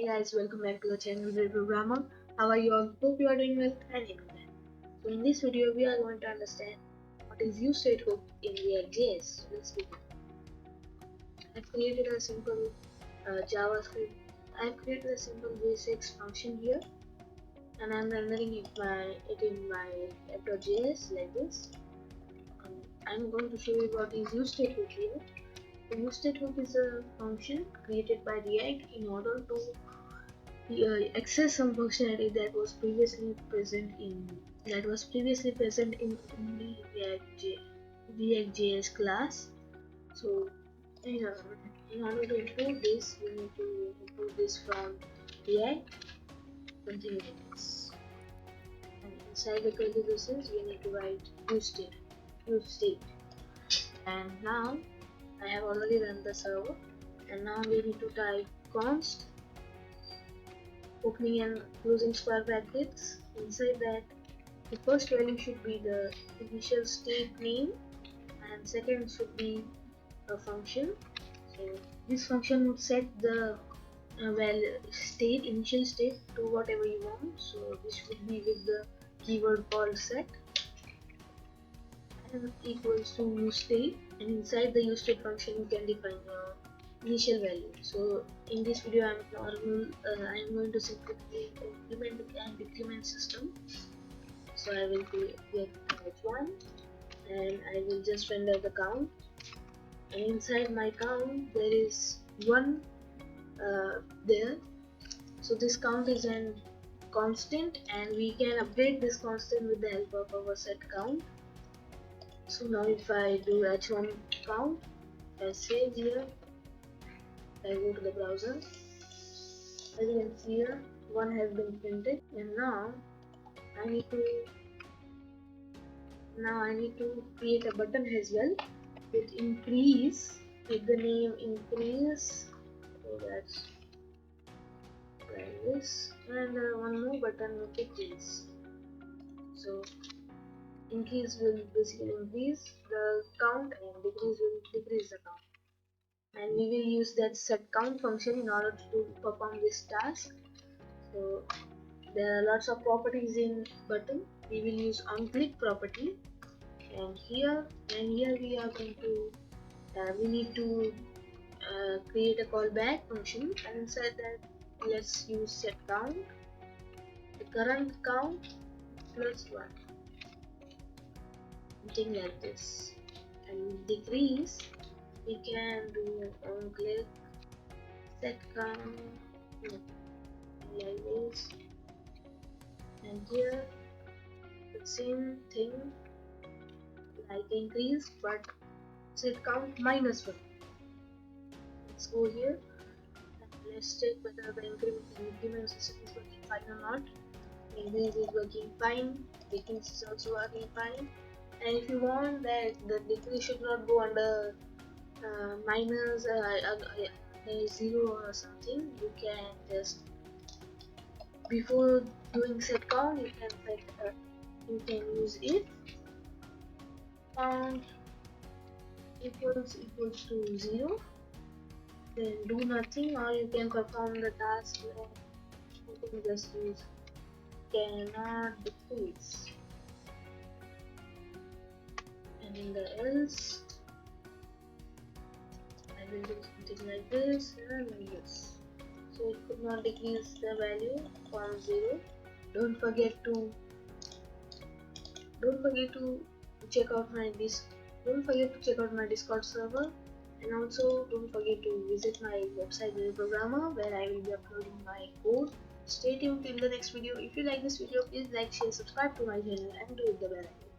Hey guys, welcome back to the channel Real Programmer. How are you all? Hope you are doing well and in well. So in this video we are going to understand what is UseState hook in React.js. So let's begin. I've created a simple JavaScript. I've created a simple basics function here, and I'm rendering it in my app.js like this. I'm going to show you what is UseState hook here. The UseState hook is a function created by React in order to access some functionality that was previously present in only React.js class. So in order to import this, we need to import this from React, something like this. And inside the curly braces, we need to write UseState. And now I have already run the server, and now we need to type const opening and closing square brackets. Inside that, the first value should be the initial state name, and second should be a function. So this function would set the initial state to whatever you want. So this would be with the keyword called set and equals to UseState, and inside the UseState function you can define your initial value. So in this video I'm going to simply implement and decrement system. So I will get h1 and I will just render the count, and inside my count there is 1 there. So this count is a constant, and we can update this constant with the help of our set count. So now if I do h1 count, I save here, I go to the browser, as you can see here 1 has been printed, and now I need to create a button as well with increase, with the name increase. So that's like this, and one more button with decrease. So increase will basically increase the count and decrease will decrease the count, and we will use that set count function in order to perform this task. So there are lots of properties in button. We will use onClick property, and here we are going to we need to create a callback function, and inside that let's use set count, the current count plus 1, something like this. And decrease, we can do onClick set count like this, and here the same thing like increase, but set count minus 1. Let's go here and let's check whether the increment system is working fine or not. Increase is working fine, decrease is also working fine, and if you want that the decrease should not go under minus 0 or something, you can just, before doing set count, you can use if count equals to 0, then do nothing, or you can perform the task where you can just use cannot decrease, and in the else I will do something like this and like this. So it could not decrease the value from 0. Don't forget to check out my Discord server, and also don't forget to visit my website Real Programmer, where I will be uploading my code. Stay tuned till the next video. If you like this video, please like, share, subscribe to my channel and do hit the bell icon.